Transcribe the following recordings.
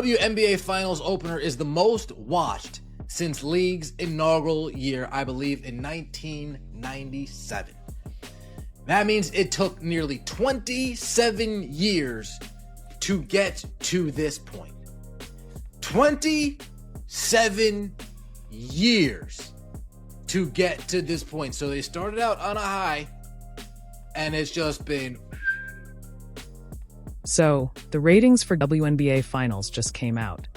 WNBA Finals opener is the most watched since league's inaugural year, I believe, in 1997. That means it took nearly 27 years to get to this point. 27 years to get to this point. So they started out on a high, and it's just been... So, the ratings for WNBA Finals just came out.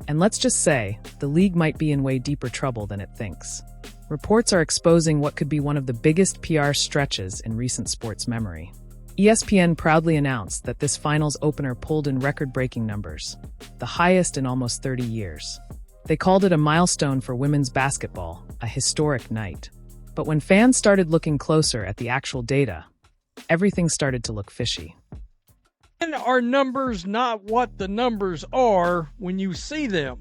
And let's just say, the league might be in way deeper trouble than it thinks. Reports are exposing what could be one of the biggest PR stretches in recent sports memory. ESPN proudly announced that this finals opener pulled in record-breaking numbers, the highest in almost 30 years. They called it a milestone for women's basketball, a historic night. But when fans started looking closer at the actual data, everything started to look fishy. And are numbers not what the numbers are when you see them?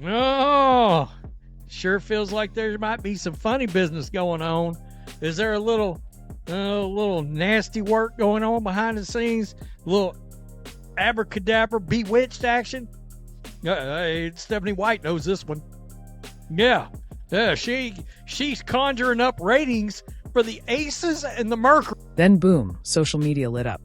Oh, sure feels like there might be some funny business going on. Is there a little nasty work going on behind the scenes? A little abracadabra, bewitched action? Stephanie White knows this one. Yeah, she's conjuring up ratings for the Aces and the Mercury. Then boom, social media lit up.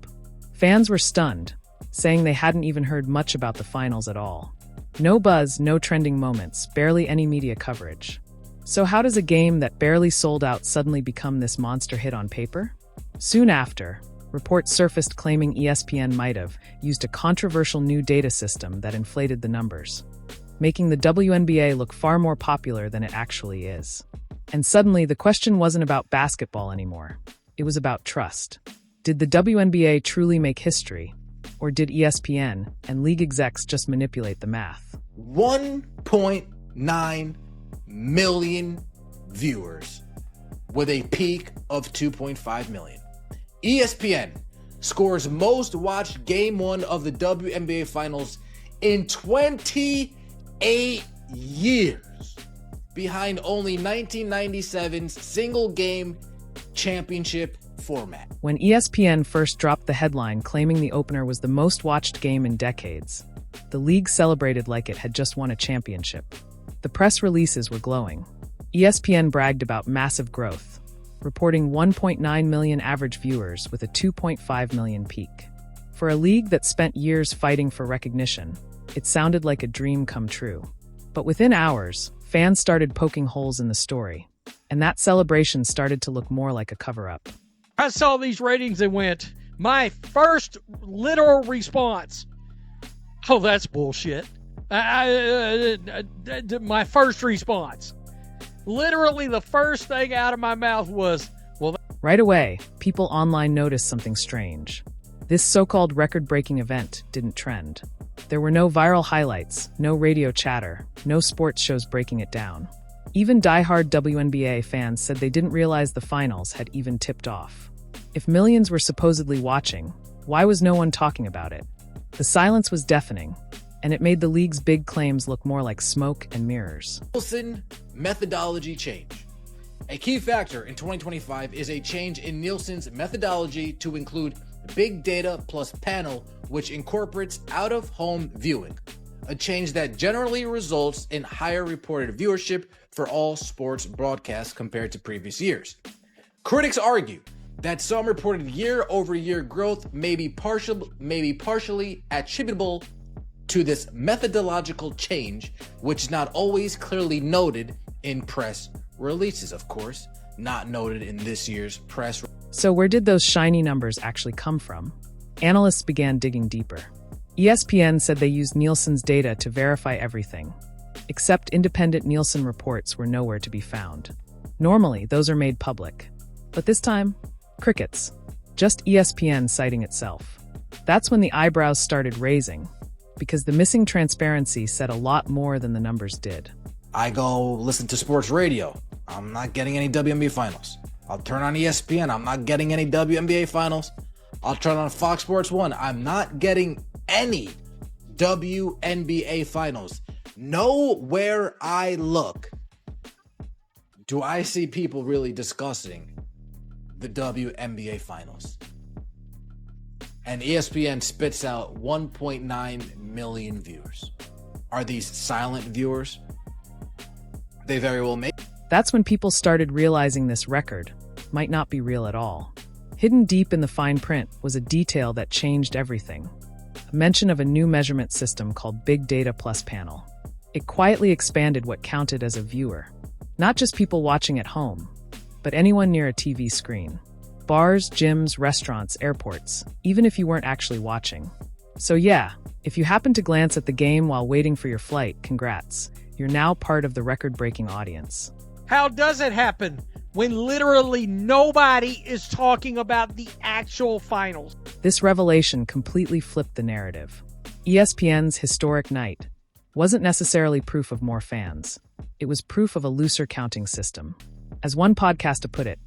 Fans were stunned, saying they hadn't even heard much about the finals at all. No buzz, no trending moments, barely any media coverage. So how does a game that barely sold out suddenly become this monster hit on paper? Soon after, reports surfaced claiming ESPN might have used a controversial new data system that inflated the numbers, making the WNBA look far more popular than it actually is. And suddenly, the question wasn't about basketball anymore. It was about trust. Did the WNBA truly make history? Or did ESPN and league execs just manipulate the math? 1.9 million viewers with a peak of 2.5 million. ESPN scores most watched game one of the WNBA Finals in 28 years, behind only 1997's single-game championship format. When ESPN first dropped the headline claiming the opener was the most watched game in decades, the league celebrated like it had just won a championship. The press releases were glowing. ESPN bragged about massive growth, reporting 1.9 million average viewers with a 2.5 million peak. For a league that spent years fighting for recognition, it sounded like a dream come true. But within hours, fans started poking holes in the story, and that celebration started to look more like a cover-up. I saw these ratings and went, my first literal response, oh, that's bullshit. My first response. Literally the first thing out of my mouth was, well... Right away, people online noticed something strange. This so-called record-breaking event didn't trend. There were no viral highlights, no radio chatter, no sports shows breaking it down. Even die-hard WNBA fans said they didn't realize the finals had even tipped off. If millions were supposedly watching, why was no one talking about it? The silence was deafening, and it made the league's big claims look more like smoke and mirrors. Nielsen methodology change. A key factor in 2025 is a change in Nielsen's methodology to include Big Data plus Panel, which incorporates out-of-home viewing, a change that generally results in higher reported viewership for all sports broadcasts compared to previous years. Critics argue that some reported year-over-year growth may be partially attributable to this methodological change, which is not always clearly noted in press releases, of course, not noted in this year's press. So where did those shiny numbers actually come from? Analysts began digging deeper. ESPN said they used Nielsen's data to verify everything, except independent Nielsen reports were nowhere to be found. Normally, those are made public. But this time, crickets. Just ESPN citing itself. That's when the eyebrows started raising, because the missing transparency said a lot more than the numbers did. I go listen to sports radio. I'm not getting any WNBA Finals. I'll turn on ESPN. I'm not getting any WNBA Finals. I'll turn on Fox Sports 1. I'm not getting any WNBA Finals. Nowhere I look do I see people really discussing the WNBA Finals. and ESPN spits out 1.9 million viewers. Are these silent viewers? They very well may. That's when people started realizing this record might not be real at all. Hidden deep in the fine print was a detail that changed everything. A mention of a new measurement system called Big Data Panel. It quietly expanded what counted as a viewer. Not just people watching at home, but anyone near a TV screen. Bars, gyms, restaurants, airports, even if you weren't actually watching. So yeah, if you happen to glance at the game while waiting for your flight, congrats. You're now part of the record-breaking audience. How does it happen when literally nobody is talking about the actual finals? This revelation completely flipped the narrative. ESPN's historic night wasn't necessarily proof of more fans. It was proof of a looser counting system. As one podcaster put it,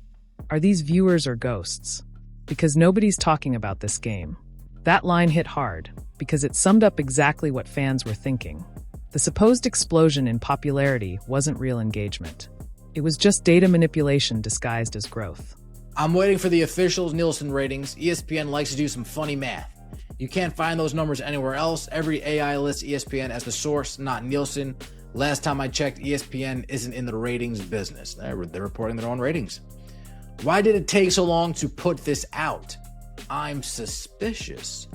are these viewers or ghosts? Because nobody's talking about this game. That line hit hard, because it summed up exactly what fans were thinking. The supposed explosion in popularity wasn't real engagement. It was just data manipulation disguised as growth. I'm waiting for the official Nielsen ratings. ESPN likes to do some funny math. You can't find those numbers anywhere else. Every AI lists ESPN as the source, not Nielsen. Last time I checked, ESPN isn't in the ratings business. They're reporting their own ratings. Why did it take so long to put this out? I'm suspicious.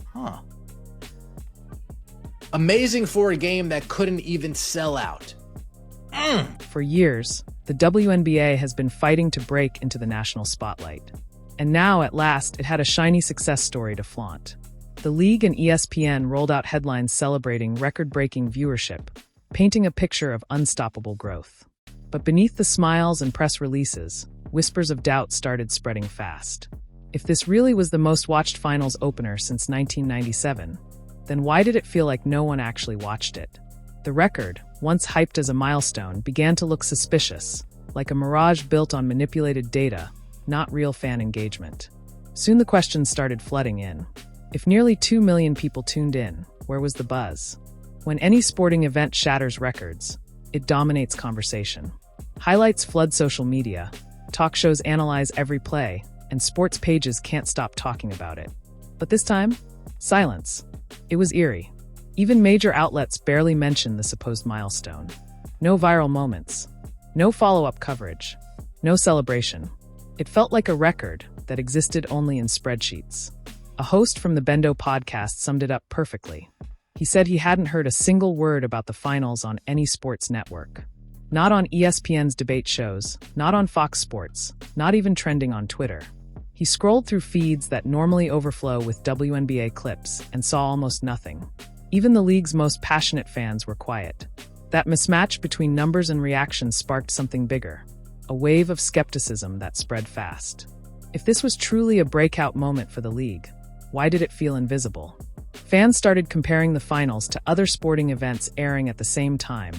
Amazing for a game that couldn't even sell out. For years, the WNBA has been fighting to break into the national spotlight. And now, at last, it had a shiny success story to flaunt. The league and ESPN rolled out headlines celebrating record-breaking viewership, painting a picture of unstoppable growth. But beneath the smiles and press releases, whispers of doubt started spreading fast. If this really was the most watched finals opener since 1997, then why did it feel like no one actually watched it? The record, once hyped as a milestone, began to look suspicious, like a mirage built on manipulated data, not real fan engagement. Soon the questions started flooding in. If nearly 2 million people tuned in, where was the buzz? When any sporting event shatters records, it dominates conversation. Highlights flood social media, talk shows analyze every play, and sports pages can't stop talking about it. But this time, silence. It was eerie. Even major outlets barely mentioned the supposed milestone. No viral moments. No follow-up coverage. No celebration. It felt like a record that existed only in spreadsheets. A host from the Bendo podcast summed it up perfectly. He said he hadn't heard a single word about the finals on any sports network. Not on ESPN's debate shows, not on Fox Sports, not even trending on Twitter. He scrolled through feeds that normally overflow with WNBA clips and saw almost nothing. Even the league's most passionate fans were quiet. That mismatch between numbers and reactions sparked something bigger, a wave of skepticism that spread fast. If this was truly a breakout moment for the league, why did it feel invisible? Fans started comparing the finals to other sporting events airing at the same time.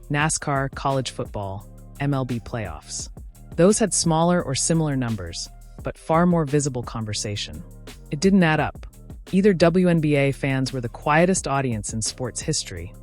NASCAR, college football, MLB playoffs. Those had smaller or similar numbers, but far more visible conversation. It didn't add up. Either WNBA fans were the quietest audience in sports history,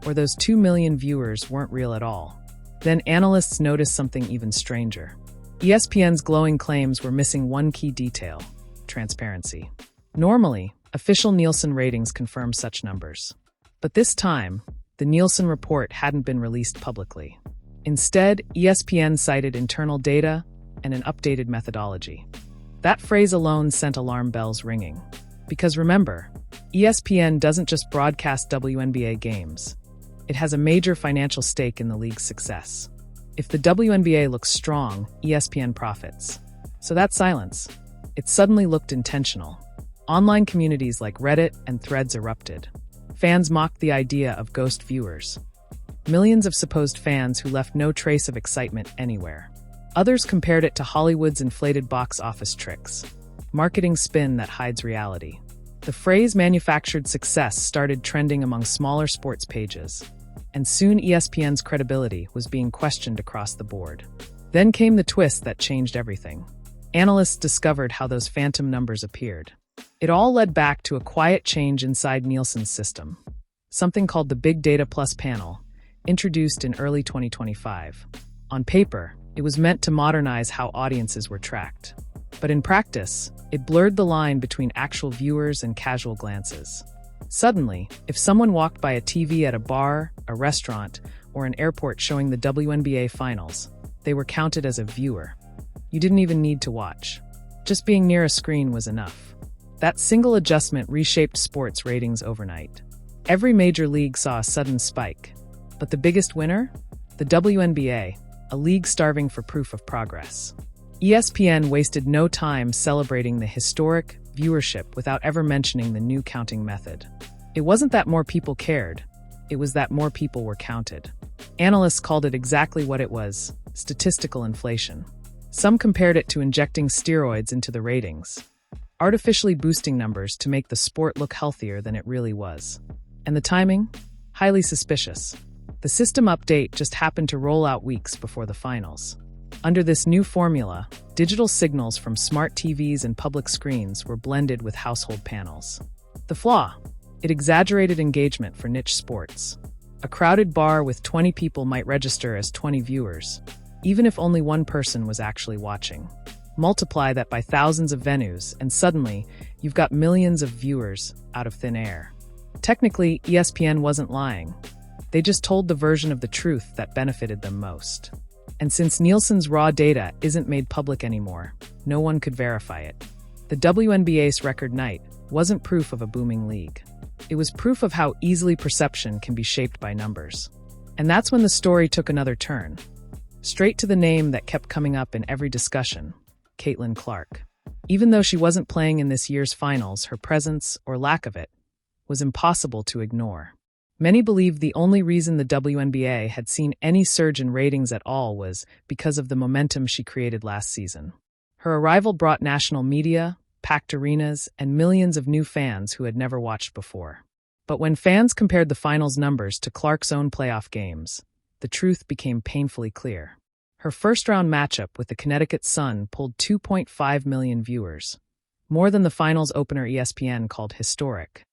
or those 2 million viewers weren't real at all. Then analysts noticed something even stranger. ESPN's glowing claims were missing one key detail: transparency. Normally, official Nielsen ratings confirm such numbers. But this time, the Nielsen report hadn't been released publicly. Instead, ESPN cited internal data and an updated methodology. That phrase alone sent alarm bells ringing. Because remember, ESPN doesn't just broadcast WNBA games. It has a major financial stake in the league's success. If the WNBA looks strong, ESPN profits. So that silence, it suddenly looked intentional. Online communities like Reddit and Threads erupted. Fans mocked the idea of ghost viewers. Millions of supposed fans who left no trace of excitement anywhere. Others compared it to Hollywood's inflated box office tricks. Marketing spin that hides reality. The phrase manufactured success started trending among smaller sports pages, and soon ESPN's credibility was being questioned across the board. Then came the twist that changed everything. Analysts discovered how those phantom numbers appeared. It all led back to a quiet change inside Nielsen's system, something called the Big Data Panel, introduced in early 2025. On paper, it was meant to modernize how audiences were tracked. But in practice, it blurred the line between actual viewers and casual glances. Suddenly, if someone walked by a TV at a bar, a restaurant, or an airport showing the WNBA Finals, they were counted as a viewer. You didn't even need to watch. Just being near a screen was enough. That single adjustment reshaped sports ratings overnight. Every major league saw a sudden spike. But the biggest winner? The WNBA, a league starving for proof of progress. ESPN wasted no time celebrating the historic viewership without ever mentioning the new counting method. It wasn't that more people cared, it was that more people were counted. Analysts called it exactly what it was: statistical inflation. Some compared it to injecting steroids into the ratings, artificially boosting numbers to make the sport look healthier than it really was. And the timing? Highly suspicious. The system update just happened to roll out weeks before the finals. Under this new formula, digital signals from smart TVs and public screens were blended with household panels. The flaw? It exaggerated engagement for niche sports. A crowded bar with 20 people might register as 20 viewers, even if only one person was actually watching. Multiply that by thousands of venues, and suddenly, you've got millions of viewers out of thin air. Technically, ESPN wasn't lying. They just told the version of the truth that benefited them most. And since Nielsen's raw data isn't made public anymore, no one could verify it. The WNBA's record night wasn't proof of a booming league. It was proof of how easily perception can be shaped by numbers. And that's when the story took another turn. Straight to the name that kept coming up in every discussion: Caitlin Clark. Even though she wasn't playing in this year's finals, her presence, or lack of it, was impossible to ignore. Many believed the only reason the WNBA had seen any surge in ratings at all was because of the momentum she created last season. Her arrival brought national media, packed arenas, and millions of new fans who had never watched before. But when fans compared the finals numbers to Clark's own playoff games, the truth became painfully clear. Her first-round matchup with the Connecticut Sun pulled 2.5 million viewers, more than the finals opener ESPN called historic.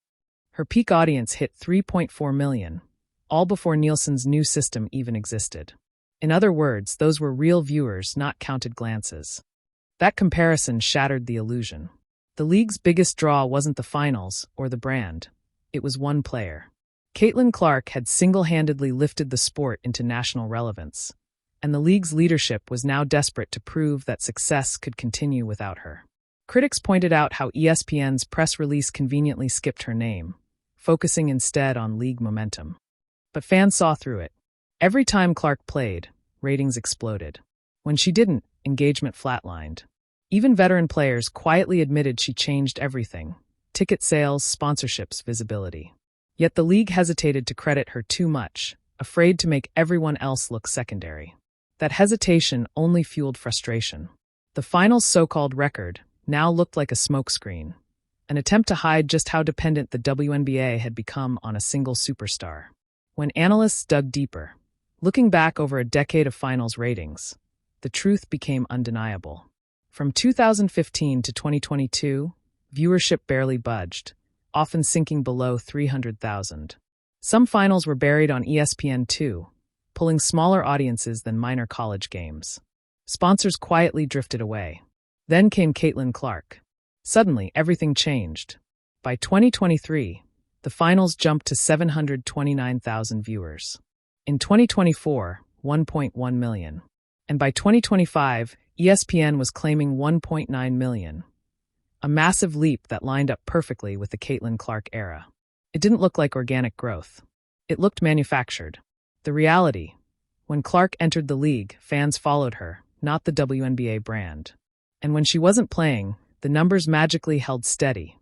Her peak audience hit 3.4 million, all before Nielsen's new system even existed. In other words, those were real viewers, not counted glances. That comparison shattered the illusion. The league's biggest draw wasn't the finals or the brand. It was one player. Caitlin Clark had single-handedly lifted the sport into national relevance, and the league's leadership was now desperate to prove that success could continue without her. Critics pointed out how ESPN's press release conveniently skipped her name, focusing instead on league momentum. But fans saw through it. Every time Clark played, ratings exploded. When she didn't, engagement flatlined. Even veteran players quietly admitted she changed everything: ticket sales, sponsorships, visibility. Yet the league hesitated to credit her too much, afraid to make everyone else look secondary. That hesitation only fueled frustration. The finals' so-called record now looked like a smokescreen, an attempt to hide just how dependent the WNBA had become on a single superstar. When analysts dug deeper, looking back over a decade of finals ratings, the truth became undeniable. From 2015 to 2022, viewership barely budged, often sinking below 300,000. Some finals were buried on ESPN2, pulling smaller audiences than minor college games. Sponsors quietly drifted away. Then came Caitlin Clark. Suddenly, everything changed. By 2023, the finals jumped to 729,000 viewers. In 2024, 1.1 million. And by 2025, ESPN was claiming 1.9 million. A massive leap that lined up perfectly with the Caitlin Clark era. It didn't look like organic growth. It looked manufactured. The reality: when Clark entered the league, fans followed her, not the WNBA brand. And when she wasn't playing, the numbers magically held steady,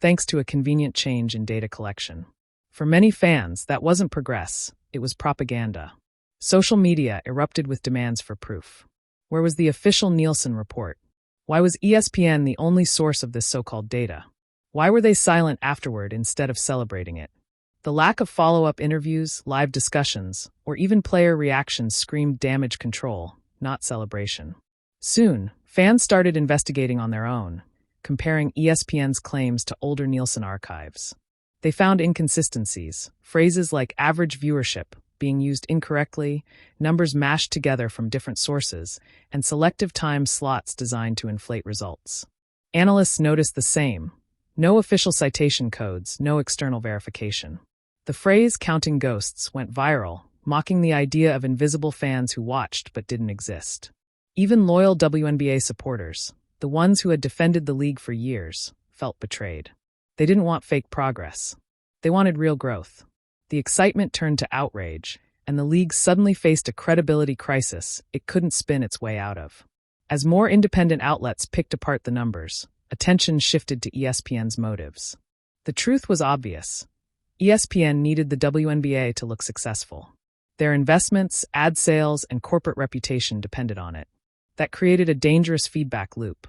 thanks to a convenient change in data collection. For many fans, that wasn't progress, it was propaganda. Social media erupted with demands for proof. Where was the official Nielsen report? Why was ESPN the only source of this so-called data? Why were they silent afterward instead of celebrating it? The lack of follow-up interviews, live discussions, or even player reactions screamed damage control, not celebration. Soon, fans started investigating on their own, comparing ESPN's claims to older Nielsen archives. They found inconsistencies. Phrases like average viewership being used incorrectly, numbers mashed together from different sources, and selective time slots designed to inflate results. Analysts noticed the same. No official citation codes, no external verification. The phrase "counting ghosts" went viral, mocking the idea of invisible fans who watched but didn't exist. Even loyal WNBA supporters, the ones who had defended the league for years, felt betrayed. They didn't want fake progress. They wanted real growth. The excitement turned to outrage, and the league suddenly faced a credibility crisis it couldn't spin its way out of. As more independent outlets picked apart the numbers, attention shifted to ESPN's motives. The truth was obvious. ESPN needed the WNBA to look successful. Their investments, ad sales, and corporate reputation depended on it. That created a dangerous feedback loop.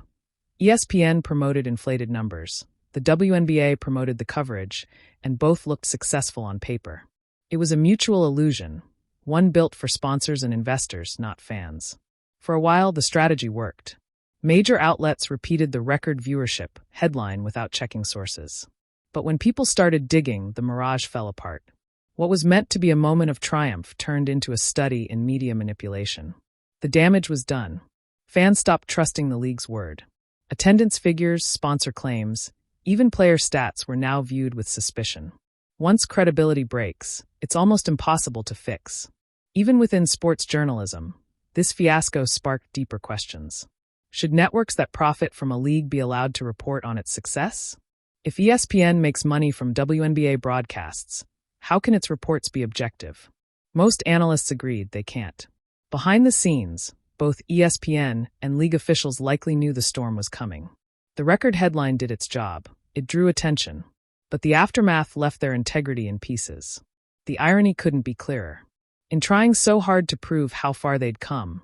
ESPN promoted inflated numbers. The WNBA promoted the coverage, and both looked successful on paper. It was a mutual illusion, one built for sponsors and investors, not fans. For a while, the strategy worked. Major outlets repeated the record viewership headline without checking sources. But when people started digging, the mirage fell apart. What was meant to be a moment of triumph turned into a study in media manipulation. The damage was done. Fans stopped trusting the league's word. Attendance figures, sponsor claims, even player stats were now viewed with suspicion. Once credibility breaks, it's almost impossible to fix. Even within sports journalism, this fiasco sparked deeper questions. Should networks that profit from a league be allowed to report on its success? If ESPN makes money from WNBA broadcasts, how can its reports be objective? Most analysts agreed they can't. Behind the scenes, both ESPN and league officials likely knew the storm was coming. The record headline did its job. It drew attention. But the aftermath left their integrity in pieces. The irony couldn't be clearer. In trying so hard to prove how far they'd come,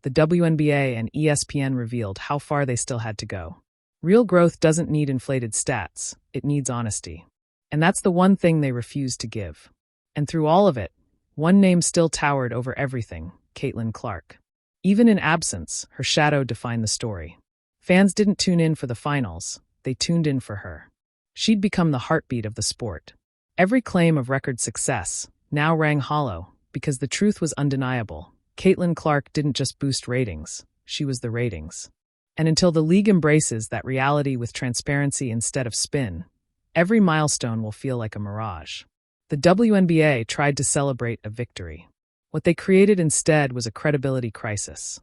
the WNBA and ESPN revealed how far they still had to go. Real growth doesn't need inflated stats, it needs honesty. And that's the one thing they refused to give. And through all of it, one name still towered over everything: Caitlin Clark. Even in absence, her shadow defined the story. Fans didn't tune in for the finals, they tuned in for her. She'd become the heartbeat of the sport. Every claim of record success now rang hollow, because the truth was undeniable. Caitlin Clark didn't just boost ratings, she was the ratings. And until the league embraces that reality with transparency instead of spin, every milestone will feel like a mirage. The WNBA tried to celebrate a victory. What they created instead was a credibility crisis.